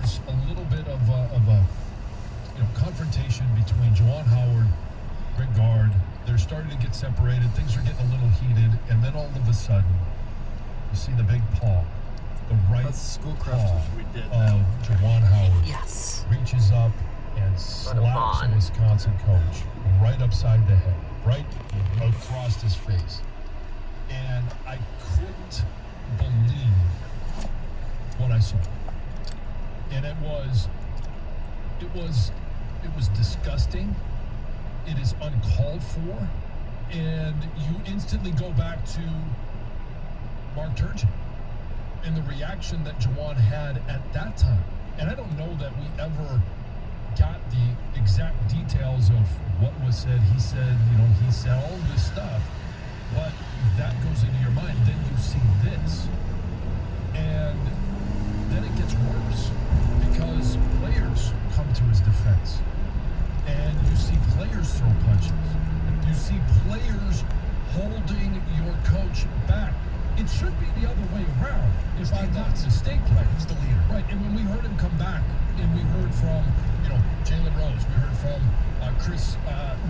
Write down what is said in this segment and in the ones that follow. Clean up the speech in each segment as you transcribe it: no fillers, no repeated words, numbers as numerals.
was a little bit of a confrontation between Juwan Howard, Greg Gard. They're starting to get separated. Things are getting a little heated, and then all of a sudden, you see the big paw, the right paw of Juwan Howard. Yes. Reaches up and slaps a Wisconsin coach right upside the head, right across his face. And I couldn't believe what I saw. And it was disgusting. It is uncalled for. And you instantly go back to Mark Turgeon and the reaction that Juwan had at that time. And I don't know that we ever got the exact details of what was said. He said all this stuff, but that goes into your mind. Then you see this, and then it gets worse because players come to his defense, and you see players throw punches. You see players holding your coach back. It should be the other way around, if I'm not mistaken. Right, who's the leader? Right, and when we heard him come back, and we heard from, Jalen Rose, we heard from Chris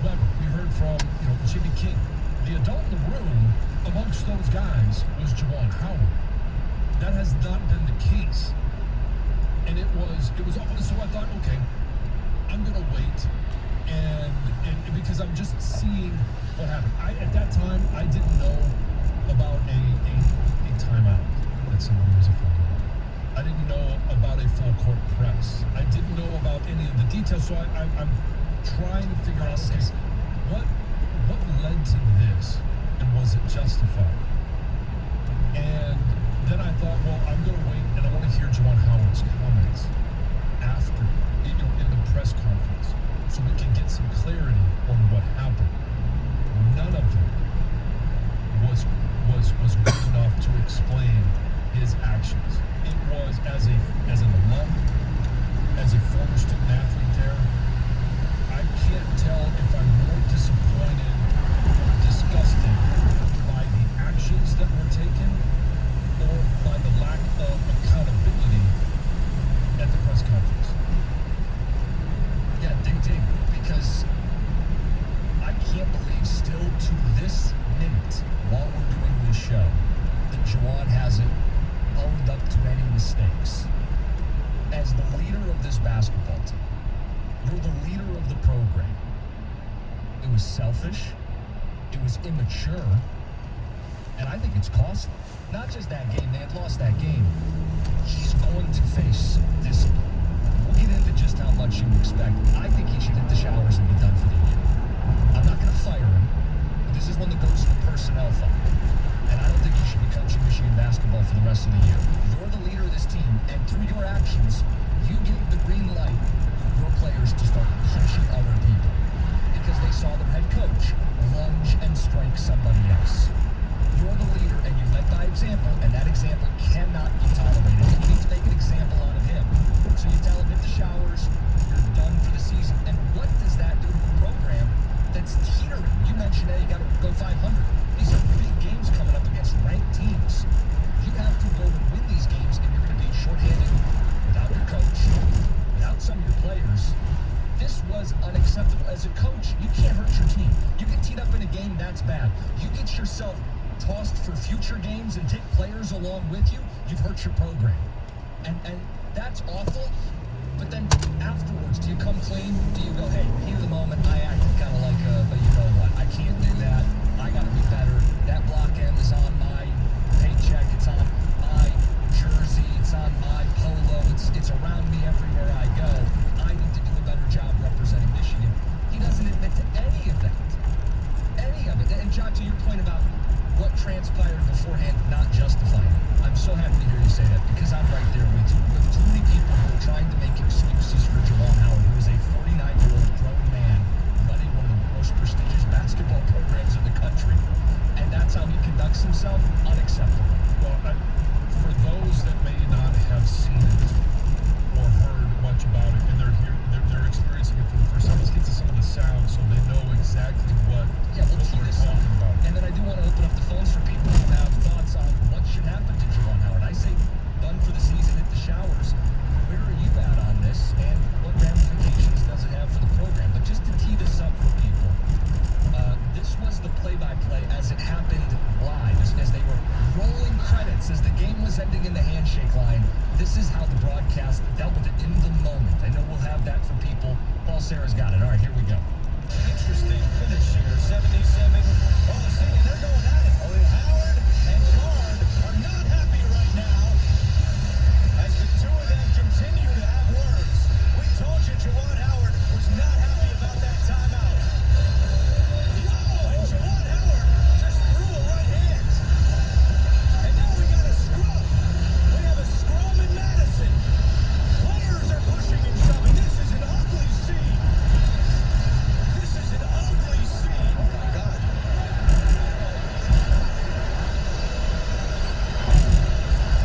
Webber, we heard from, Jimmy King. The adult in the room amongst those guys was Juwan Howard. That has not been the case. And it was awful. So I thought, okay, I'm going to wait, and because I'm just seeing what happened. At that time, I didn't know about a timeout that somebody was offended by. I didn't know about a full court press. I didn't know about any of the details. So I'm trying to figure out, okay, what led to this, and was it justified? And then I thought, well, I'm going to wait, and I want to hear Juwan Howard's comments after, in the press conference, so we can get some clarity on what happened. None of it was good enough to explain his actions. It was as an alum, as a former student athlete there, I can't tell if I'm more disappointed or disgusted by the actions that were taken or by the lack of accountability at the press conference. Yeah, ding, because I can't believe still to this minute, while we're doing this show, that Juwan hasn't owned up to any mistakes. As the leader of this basketball team, you're the leader of the program. It was selfish, it was immature, and I think it's costly. Not just that game, they had lost that game. He's going to face discipline. We'll get into just how much you expect. I think he should hit the showers and be done for the year. I'm not going to fire him, but this is one that goes to the personnel file. And I don't think he should be coaching Michigan basketball for the rest of the year. You're the leader of this team, and through your actions, you gave the green light for your players to start punching other people because they saw their head coach lunge and strike somebody else. You're the leader, and you led by example, and that example cannot be tolerated. You need to make an example out of him. So you tell him, hit the showers, you're done for the season. And what does that do to a program that's teetering? You mentioned, hey, you got to go 500. These are big games coming up against ranked teams. You have to go and win these games, and you're going to be shorthanded without your coach, without some of your players. This was unacceptable. As a coach, you can't hurt your team. You get teed up in a game, that's bad. You get yourself tossed for future games and take players along with you, you've hurt your program. And that's awful. But then afterwards, do you come clean? Do you go, hey, heat of the moment, I acted kind of like but you know what, I can't do that. I got to be better. That block end is on my paycheck. It's on my jersey. It's on my polo. It's around me everywhere I go. I need to do a better job representing Michigan. He doesn't admit to any of that. Any of it. And John, to your point about what transpired beforehand not justifying it. I'm so happy to hear you say that because I'm right there with you. With too many people who are trying to make excuses for Juwan Howard, who is a 49-year-old grown man running one of the most prestigious basketball programs in the country. And that's how he conducts himself? Unacceptable. Well, for those that may not have seen it or heard much about it, and they're experiencing it for the first time, let's get to some of the sound so they know exactly what we're talking about. And then I do want to open up the phones for people who have thoughts on what should happen to Juwan Howard. I say done for the season, hit the showers. Where are you at game was ending in the handshake line, this is how the broadcast dealt with it in the moment. I know we'll have that for people. Paul Sarah's got it. All right, here we go. Interesting finish here. 77. Oh, see, and they're going at it. Oh, Howard and Gard are not happy right now as the two of them continue to have words. We told you Juwan Howard was not happy about that timeout. Oh, and Juwan Howard just threw a right hand. And now we got a scrum. We have a scrum in Madison. Players are pushing and shoving. This is an ugly scene. This is an ugly scene. Oh, my God.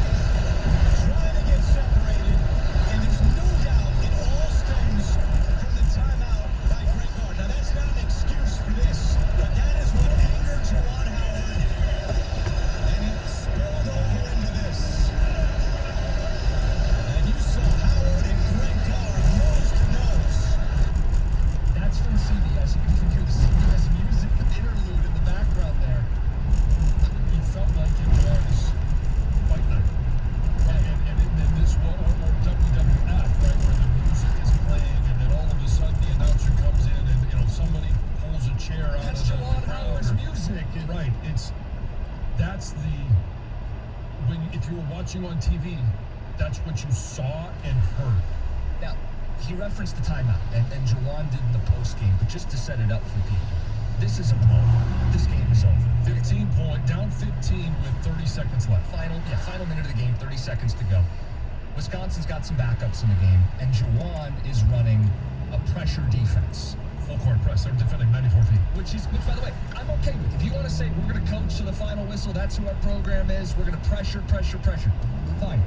Trying to get separated, and there's no doubt it all stems from the timeout by Greg Gard. Now, that's not an excuse for this, but that is what angered Juwan Howard, and it spilled over into this. And you saw Howard and Greg Gard nose to nose. That's from CBS. You can even hear the CBS music interlude in the background there. It felt like it was Fight Night. And this one, or WWF, right, where the music is playing, and then all of a sudden the announcer comes in, and somebody pulls a chair out That's of the Juwan crowd. Howard's music. Right. That's the if you were watching on TV, that's what you saw and heard. Now, he referenced the timeout, and Juwan did in the postgame, but just to set it up for people, this is a blowout. This game is over. down 15 with 30 seconds left. Final minute of the game, 30 seconds to go. Wisconsin's got some backups in the game, and Juwan is running a pressure defense. Full court press. They're defending 94 feet. Which, by the way, I'm okay with. If you want to say we're going to coach to the final whistle, that's who our program is, we're going to pressure, fine.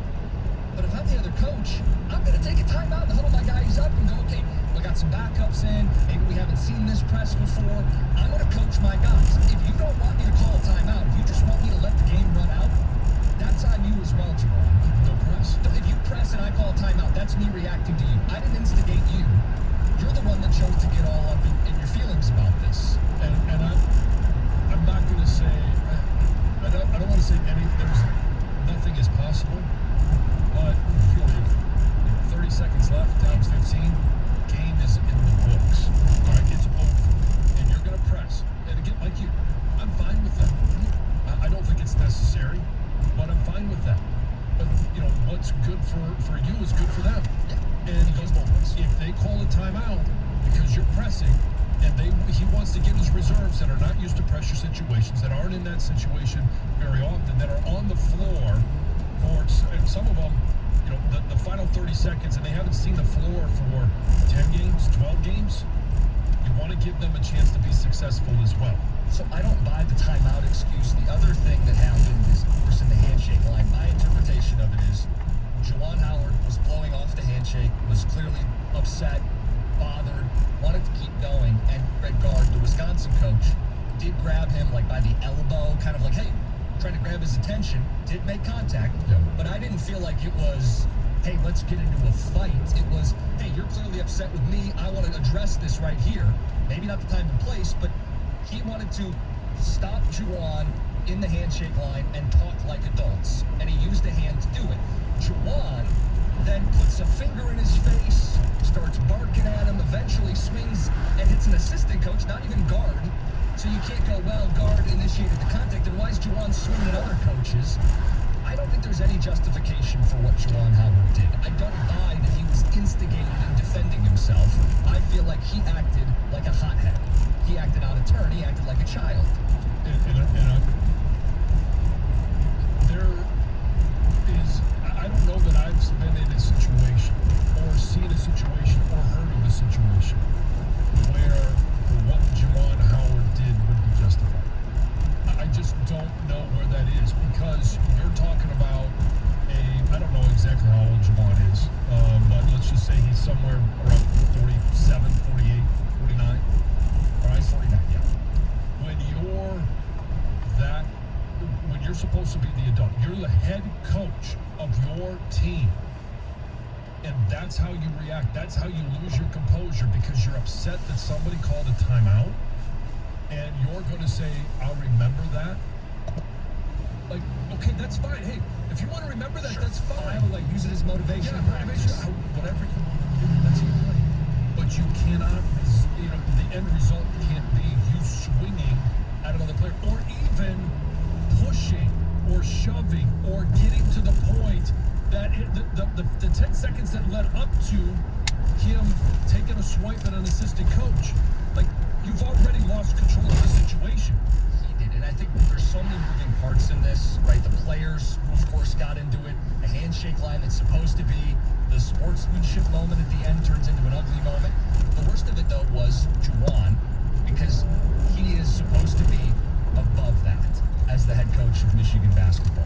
But if I'm the other coach, I'm going to take a timeout and huddle my guys up and go, okay, we got some backups in. Maybe we haven't seen this press before. I'm going to coach my guys. If you don't want me to call a timeout, if you just want me to let the game run out, that's on you as well, Juwan. No press. If you press and I call a timeout, that's me reacting to you. I didn't instigate you. You're the one that chose to get all up in your feelings about this. And I'm not going to say, I don't want to say nothing is possible, but 30 seconds left, down 15, game is in the books. All right, it's over. And you're going to press. And again, like you, I'm fine with that. I don't think it's necessary, but I'm fine with that. But, what's good for you is good for them. And It goes both ways. if they call a timeout because you're pressing, and he wants to get his reserves that are not used to pressure situations, that aren't in that situation very often, that are on the floor and some of them, the final 30 seconds, and they haven't seen the floor for 10 games, 12 games, you want to give them a chance to be successful as well. So I don't buy the timeout excuse. The other thing that happened is, of course, in the handshake line. My interpretation of it is Juwan Howard was blowing off the handshake, was clearly upset, bothered, wanted to keep going, and Greg Gard, the Wisconsin coach, did grab him by the elbow, kind of like, hey, trying to grab his attention, did make contact, Yeah. but I didn't feel like it was, hey, let's get into a fight. It was, hey, you're clearly upset with me. I want to address this right here. Maybe not the time and place, but he wanted to stop Juwan in the handshake line and talk like adults, and he used a hand to do it. Juwan then puts a finger in his face, starts barking at him, eventually swings and hits an assistant coach, not even Gard. So you can't go, well, Gard initiated the contact, and why is Juwan swinging at other coaches? I don't think there's any justification for what Juwan Howard did. I don't buy that he was instigated in defending himself. I feel like he acted like a hothead. He acted out of turn. He acted like a child. I don't know that I've been in a situation or seen a situation or heard of a situation where what Juwan Howard did would be justified. I just don't know where that is, because you're talking about I don't know exactly how old Juwan is, but let's just say he's somewhere around 47, 48, 49. All right, 49, yeah. When you're supposed to be the adult, you're the head coach of your team. And that's how you react. That's how you lose your composure, because you're upset that somebody called a timeout. And you're going to say, I'll remember that. Okay, that's fine. Hey, if you want to remember that, that's fine. Like, use it as motivation. Yeah, motivation, whatever you want to do, that's fine. But you cannot, the end result can't be you swinging at another player or even pushing or shoving or getting to the point that the 10 seconds that led up to him taking a swipe at an assistant coach. Like, you've already lost control of the situation. He did, and I think there's so many moving parts in this, right? The players who, of course, got into it. A handshake line that's supposed to be the sportsmanship moment at the end turns into an ugly moment. The worst of it, though, was Juwan, because he is supposed to be above that as the head coach of Michigan basketball.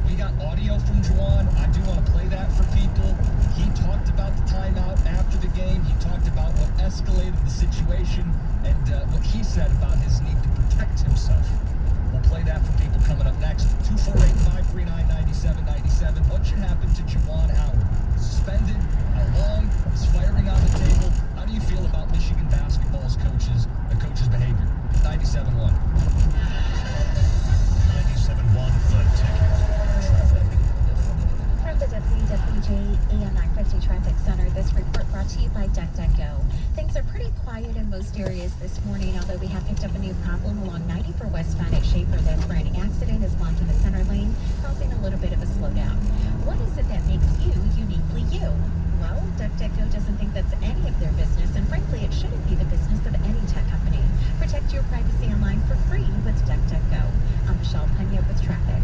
We got audio from Juwan. I do want to play that for people. He talked about the timeout after the game. He talked about what escalated the situation and what he said about his need to protect himself. We'll play that for people coming up next. 248-539-9797. What should happen to Juwan Howard? Suspended? How long? He's firing on the table. How do you feel about Michigan basketball's coaches, the coach's behavior? 97-1. 97.1 The Ticket. Traffic. From the WWJ AM 950 Traffic Center, this report brought to you by DuckDuckGo. Things are pretty quiet in most areas this morning, although we have picked up a new problem along 90 for westbound at Schaefer. That brand accident is blocking the center lane, causing a little bit of a slowdown. What is it that makes you uniquely you? Well, DuckDuckGo doesn't think that's any of their business, and frankly, it shouldn't be the business of any tech company. Protect your privacy online for free with DuckDuckGo. I'm Michelle Pena with traffic.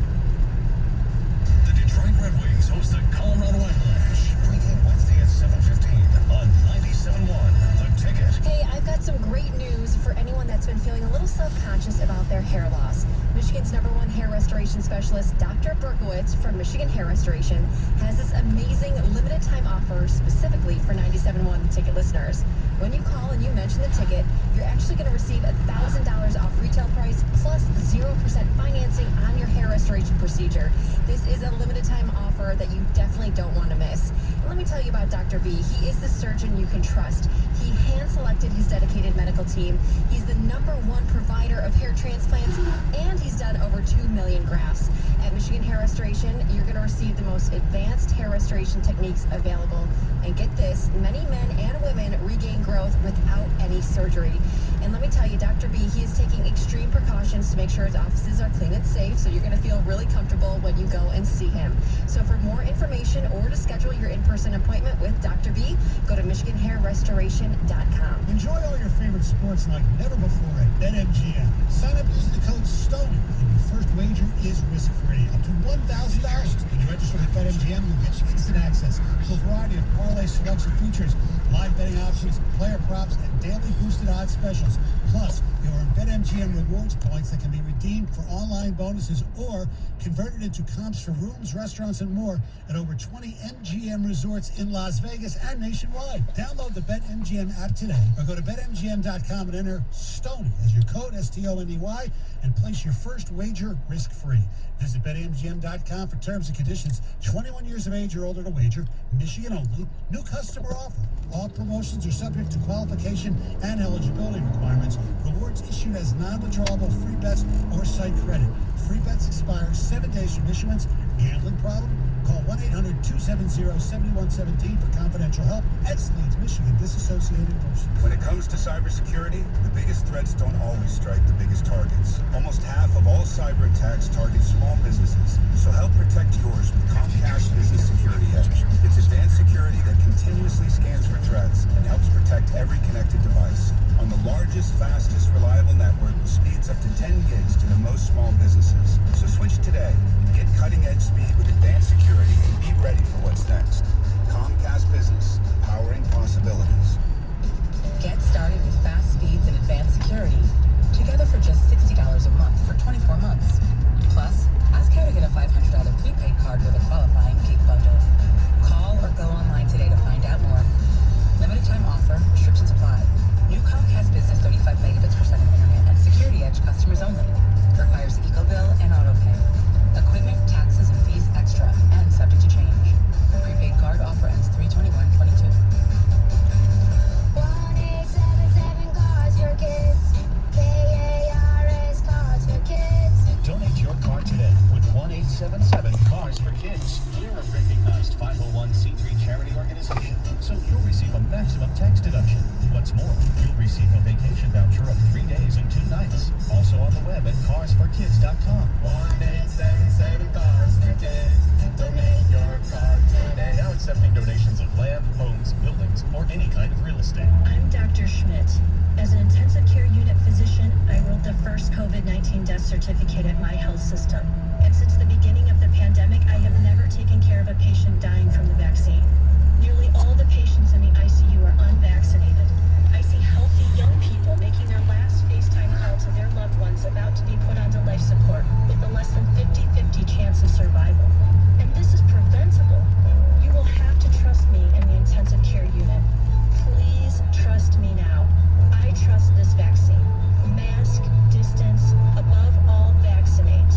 The Detroit Red Wings host the Colorado Avalanche. Pregame Wednesday at 7:15 on 97.1 The Ticket. Hey, I've got some great news for anyone that's been feeling a little self-conscious about their hair loss. Michigan's #1 hair restoration specialist, Dr. Berkowitz from Michigan Hair Restoration, has this amazing limited time offer specifically for 97.1 The Ticket listeners. When you call and you mention the ticket, you're actually going to receive $1,000 off retail price plus 0% financing on your hair restoration procedure. This is a limited time offer that you definitely don't want to miss. And let me tell you about Dr. B. He is the surgeon you can trust. He hand-selected his dedicated medical team. He's the #1 provider of hair transplants, and he's done over 2 million grafts. At Michigan Hair Restoration, you're going to receive the most advanced hair restoration techniques available. And get this, many men and women regain growth without any surgery. And let me tell you, Dr. B, he is taking extreme precautions to make sure his offices are clean and safe, so you're going to feel really comfortable when you go and see him. So for more information or to schedule your in-person appointment with Dr. B, go to MichiganHairRestoration.com. Enjoy all your favorite sports like never before at BetMGM. Sign up using the code STONY, and your first wager is risk-free, up to $1,000. When you register with BetMGM, you'll get instant access to a variety of parlay selection features, live betting options, player props, and daily boosted odds specials. Plus, you'll earn BetMGM rewards points that can be redeemed for online bonuses or converted into comps for rooms, restaurants, and more at over 20 MGM resorts in Las Vegas and nationwide. Download the BetMGM app today or go to BetMGM.com and enter STONY as your code, STONEY, and place your first wager risk-free. Visit BetMGM.com for terms and conditions. 21 years of age or older to wager. Michigan only. New customer offer. All promotions are subject to qualification and eligibility requirements. Rewards issued as non-withdrawable free bets or site credit. Free bets expire 7 days from issuance. Gambling problem? Call 1-800-270-7117 for confidential help. Excludes Michigan disassociated persons. When it comes to cybersecurity, the biggest threats don't always strike the biggest targets. Almost half of all cyber attacks target small businesses. So help protect yours with Comcast Business Security Edge. It's advanced security that continuously scans for threats and helps protect every connected device. On the largest, fastest, reliable network with speeds up to 10 gigs to the most small businesses. So switch today and get cutting-edge speed with advanced security and be ready for what's next. Comcast Business, powering possibilities. Get started with fast speeds and advanced security. Together for just $60 a month for 24 months. Plus, ask how to get a $500 prepaid card with a qualifying gig bundle. Call or go online today to find out more. Limited time offer, restrictions apply. New Comcast Business 35 megabits per second internet and Security Edge customers only. Requires 977 Cars for Kids. We're a recognized 501c3 charity organization, so you'll receive a maximum tax deduction. What's more, you'll receive a vacation voucher of 3 days and 2 nights. Also on the web at carsforkids.com. 1-877 Cars for Kids. Donate your car today. Now accepting donations of land, homes, buildings, or any kind of real estate. I'm Dr. Schmidt. As an intensive care unit physician, I wrote the first COVID-19 death certificate at my health system. And since the beginning of the pandemic, I have never taken care of a patient dying from the vaccine. Nearly all the patients in the ICU are unvaccinated. I see healthy young people making their last FaceTime call to their loved ones about to be put onto life support with a less than 50-50 chance of survival. And this is preventable. You will have to trust me in the intensive care unit. Please trust me now. I trust this vaccine. Mask, distance, above all, vaccinate.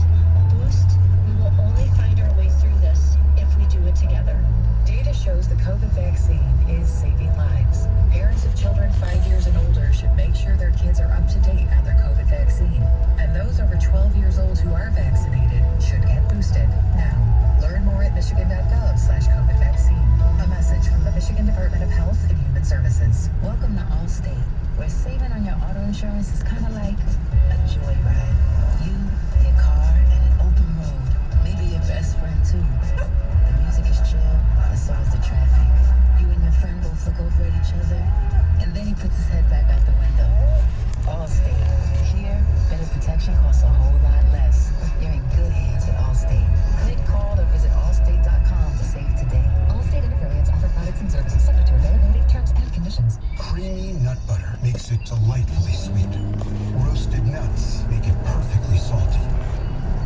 Boost, we will only find our way through this if we do it together. Data shows the COVID vaccine is saving lives. Parents of children 5 years and older should make sure their kids are up to date on their COVID vaccine. And those over 12 years old who are vaccinated should get boosted now. Learn more at michigan.gov/COVID vaccine. A message from the Michigan Department of Health and Human Services. Welcome to Allstate, where saving on your auto insurance is kind of like a joyride. You, your car, and an open road. Maybe your best friend too. The music is chill, and so is the traffic. You and your friend both look over at each other, and then he puts his head back out the window. Allstate. Here, better protection costs a whole lot less. You're in good hands with Allstate. Click, call, or visit allstate.com to save today. Allstate and affiliates offer products and services subject to availability, terms, and conditions. Creamy nut butter makes it delightfully sweet. Roasted nuts make it perfectly salty.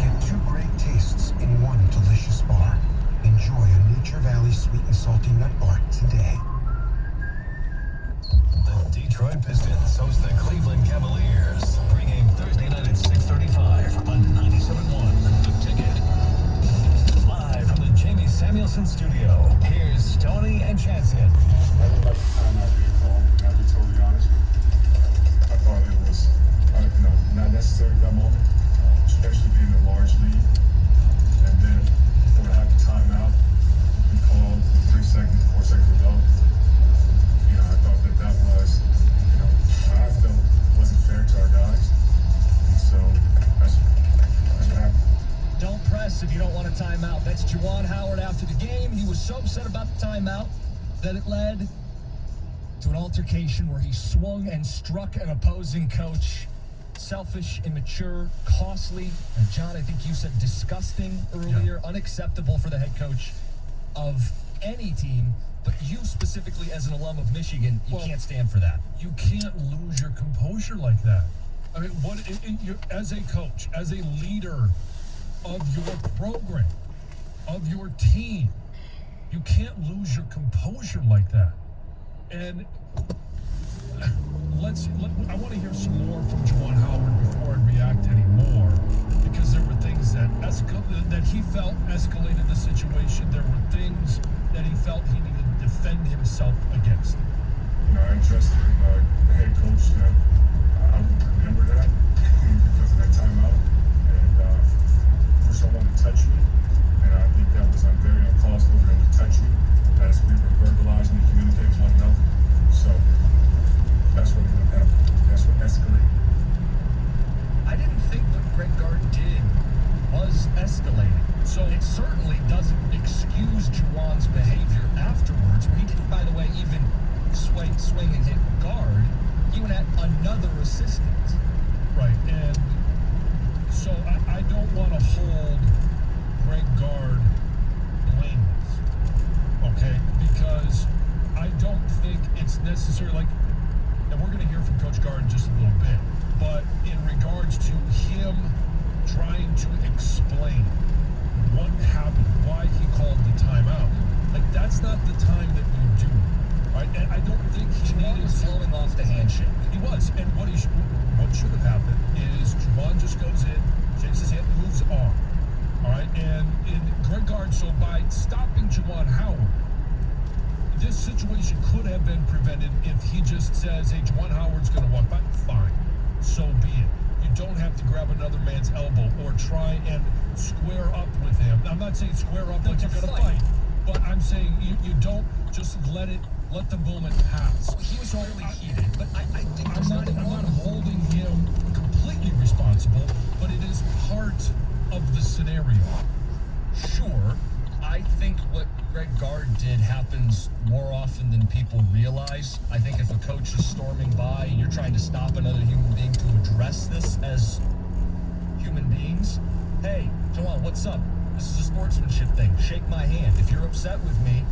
Get 2 great tastes in one delicious bar. Enjoy a Nature Valley sweet and salty nut bar today. The Detroit Pistons host the Cleveland Cavaliers, bringing Thursday night at 6:35 on 97.1 The Ticket. Live from the Jamie Samuelson studio, here's Tony and Jansen. I didn't like the time out being called, and I'll be totally honest with you. I thought it was, not necessary at that moment, especially being a large lead. And then, before I had the timeout, we called with 3 seconds, 4 seconds to go. I thought that was, what I felt wasn't fair to our guys. And so, that's what happened. Don't press if you don't want a timeout. That's Juwan Howard after the game. He was so upset about the timeout that it led to an altercation where he swung and struck an opposing coach. Selfish, immature, costly, and John, I think you said disgusting earlier. Yeah. Unacceptable for the head coach of any team, but you specifically as an alum of Michigan, you can't stand for that. You can't lose your composure like that. I mean, as a coach, as a leader of your program, of your team, you can't lose your composure like that. And I want to hear some more from Juwan Howard before I react anymore, because there were things that he felt escalated the situation. There were things that he felt he needed to defend himself against. I trusted the head coach that I would remember that because of that timeout. And for someone to touch me, and I think that was very uncalled for him to touch me as we were verbalizing and communicating with one another. So that's what happened. That's what escalated. I didn't think what Greg Gard did was escalating. So it certainly doesn't excuse Juwan's behavior afterwards, where he didn't, by the way, even swing and hit Gard. He went at another assistant. Right, and so I don't want to hold Greg Gard blameless, okay? Because I don't think it's necessary, and we're going to hear from Coach Gard in just a little bit, but in regards to him trying to explain what happened, why he called the timeout, that's not the time that you do it, right? And I don't think Juwan was blowing off the handshake. He was, and what should have happened is Juwan just goes in, shakes his hand, moves on, all right? And Greg Gard, so by stopping Juwan Howard, this situation could have been prevented if he just says, hey, Juwan Howard's going to walk by. Fine. So be it. You don't have to grab another man's elbow or try and square up with him. I'm not saying square up like you're going to fight, but I'm saying you don't just let the moment pass. Well, he was really heated, but I think I'm not holding him completely responsible, but it is part of the scenario. Sure, I think what Greg Gard did happens more often than people realize. I think if a coach is storming by and you're trying to stop another human being to address this as human beings, hey, Juwan, what's up? This is a sportsmanship thing. Shake my hand. If you're upset with me,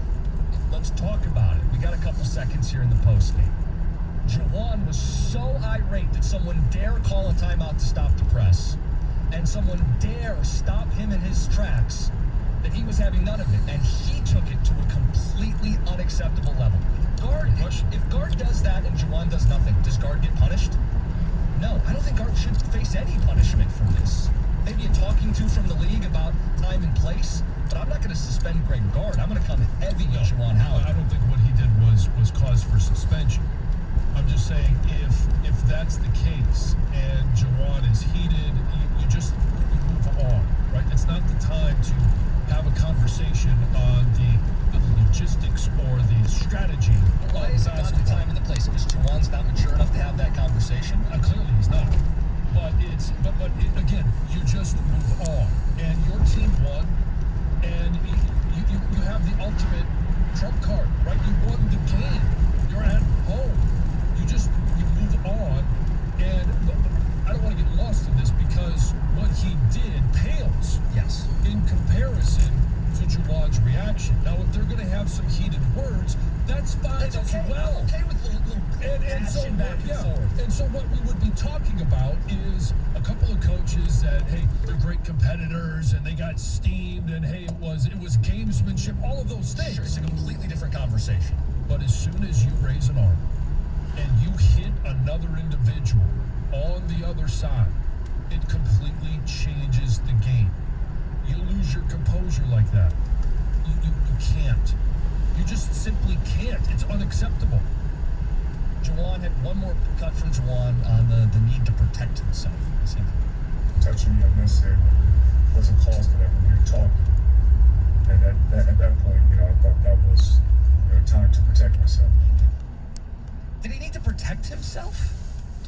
let's talk about it. We got a couple seconds here in the postgame. Juwan was so irate that someone dare call a timeout to stop the press, and someone dare stop him in his tracks, that he was having none of it, and he took it to a completely unacceptable level. If Gard does that and Juwan does nothing, does Gard get punished? No, I don't think Gard should face any punishment for this. Maybe a talking to from the league about time and place, but I'm not going to suspend Greg Gard. I'm going to come heavy on Juwan Howard. I don't think what he did was cause for suspension. I'm just saying if that's the case and Juwan is heated, you move on, right? It's not the time to have a conversation on the logistics or the strategy. Why is it not the time and the place? Because Juwan's not mature enough to have that conversation? Clearly he's not. But again, you just move on. And your team won, and you have the ultimate trump card, right? You won the game. You're at home. You move on. And I don't want to get lost in this because what he did pales. Yes. In comparison to Juwan's reaction. Now, if they're going to have some heated words, that's fine as well. I'm okay with little passion back and forth. And so what we would be talking about is a couple of coaches that, hey, they're great competitors and they got steamed and, hey, it was gamesmanship, all of those things. Sure, it's a completely different conversation. But as soon as you raise an arm and you hit another individual on the other side, it completely changes the game. You lose your composure like that. You can't. You just simply can't. It's unacceptable. Juwan had one more cut from Juwan on the need to protect himself. Touching me unnecessarily wasn't cause for that when we were talking. And at that point, I thought that was time to protect myself. Did he need to protect himself?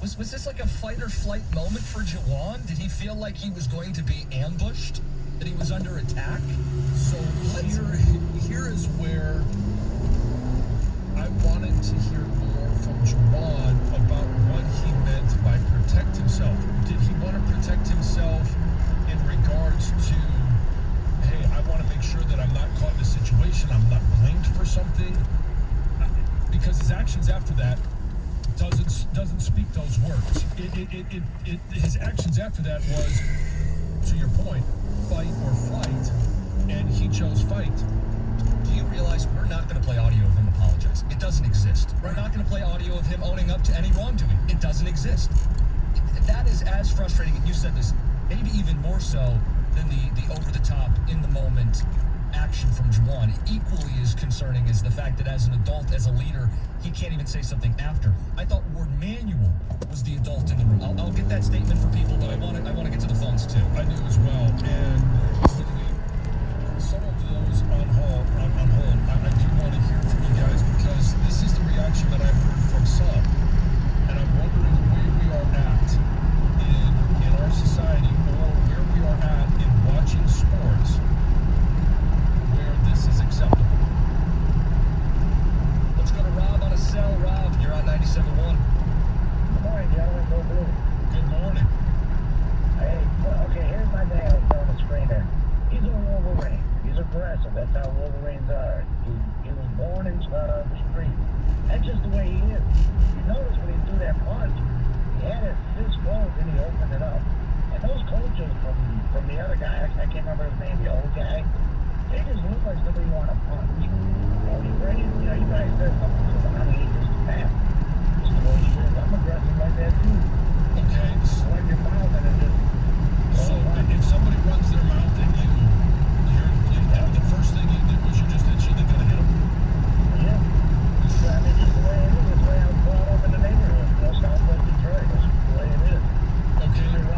Was this like a fight or flight moment for Juwan? Did he feel like he was going to be ambushed? That he was under attack? So here is where I wanted to hear more from Juwan about what he meant by protect himself. Did he want to protect himself in regards to, hey, I want to make sure that I'm not caught in a situation, I'm not blamed for something? Because his actions after that doesn't speak those words. His actions after that was, to your point, fight or flight, and he chose fight. Do you realize we're not going to play audio of him apologizing? It doesn't exist. We're not going to play audio of him owning up to any wrongdoing. It doesn't exist. That is as frustrating, and you said this, maybe even more so than the over-the-top, in-the-moment action from Juwan. Equally as concerning is the fact that as an adult, as a leader, he can't even say something after. I thought Ward Manuel was the adult in the room. I'll get that statement for people, but I want to get to the phones too. I do as well. And some of those on hold, I do want to hear from you guys because this is the reaction that I've heard from some. And I'm wondering where we are at in our society or where we are at in watching sports where this is acceptable. Let's go to Rob on a cell. Rob, you're on 97.1. Good morning, gentlemen. Go blue. Good morning. Hey, okay, here's my dad on the screen there. He's a Wolverine. He's aggressive. That's how Wolverines are. He was born in the street. That's just the way he is. You notice when he threw that punch, he had his fist closed and he opened it up. And those coaches from the other guy, I can't remember his name, the old guy, they just look like somebody you want to punch. He's ready, you guys said something to him. I mean, he's just fast. Just the way he is. I'm aggressive like that too. Okay. When your mouth and it just... So if somebody runs their mouth at you, the first thing you did was you just instantly gonna hit them? Yeah. I mean, just the way it is. It's the way I was brought up in the neighborhood. Southwest Detroit. That's the way it is. Okay.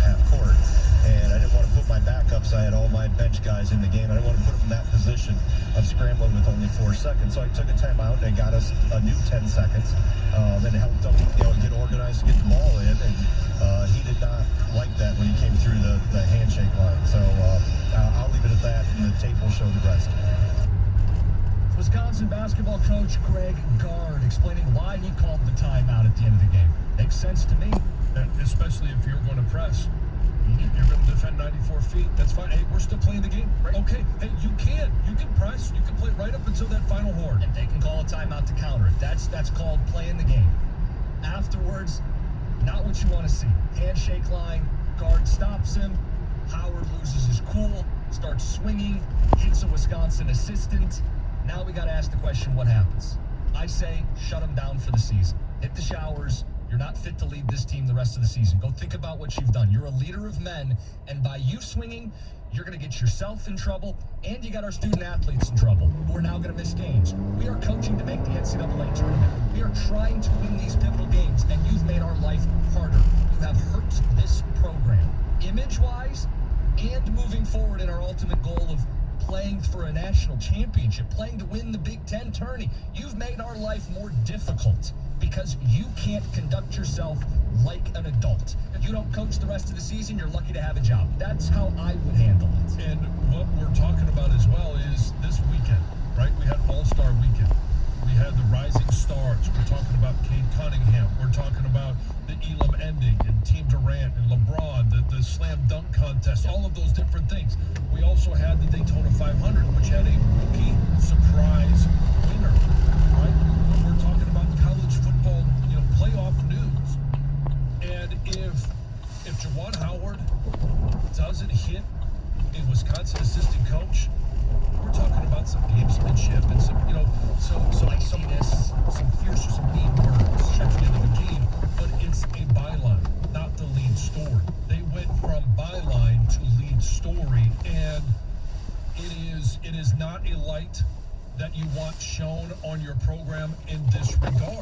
half court. And I didn't want to put my backups. I had all my bench guys in the game. I didn't want to put them in that position of scrambling with only 4 seconds. So I took a timeout and I got us a new 10 seconds and helped them, get organized, get the ball in. And he did not like that when he came through the handshake line. So I'll leave it at that, and the tape will show the rest. Wisconsin basketball coach Greg Gard explaining why he called the timeout at the end of the game. Makes sense to me. Especially if you're going to press. You're going to defend 94 feet. That's fine. Hey, we're still playing the game. Right. Okay. Hey, you can press. You can play right up until that final horn. And they can call a timeout to counter it. That's called playing the game. Afterwards, not what you want to see. Handshake line. Gard stops him. Howard loses his cool. Starts swinging. Hits a Wisconsin assistant. Now we got to ask the question, what happens? I say, shut him down for the season. Hit the showers. You're not fit to lead this team the rest of the season. Go think about what you've done. You're a leader of men, and by you swinging, you're going to get yourself in trouble, and you got our student athletes in trouble, who are now going to miss games. We are coaching to make the NCAA tournament. We are trying to win these pivotal games, and you've made our life harder. You have hurt this program, image-wise, and moving forward in our ultimate goal of playing for a national championship, playing to win the Big Ten tourney. You've made our life more difficult because you can't conduct yourself like an adult. If you don't coach the rest of the season, you're lucky to have a job. That's how I would handle it. And what we're talking about as well is this weekend, right? We had All-Star Weekend. We had the Rising Stars. We're talking about Cade Cunningham. We're talking about the Elam ending and Team Durant and LeBron, the slam dunk contest, all of those different things. We also had the Daytona 500, which had a rookie surprise winner, right? We're talking about college football, playoff news. And if Juwan Howard doesn't hit a Wisconsin assistant coach, we're talking about some gamesmanship and some feistiness, some fierce, some mean words checking into the game. But it's a byline, not the lead story. They went from byline to lead story, and it is not a light that you want shown on your program in this regard.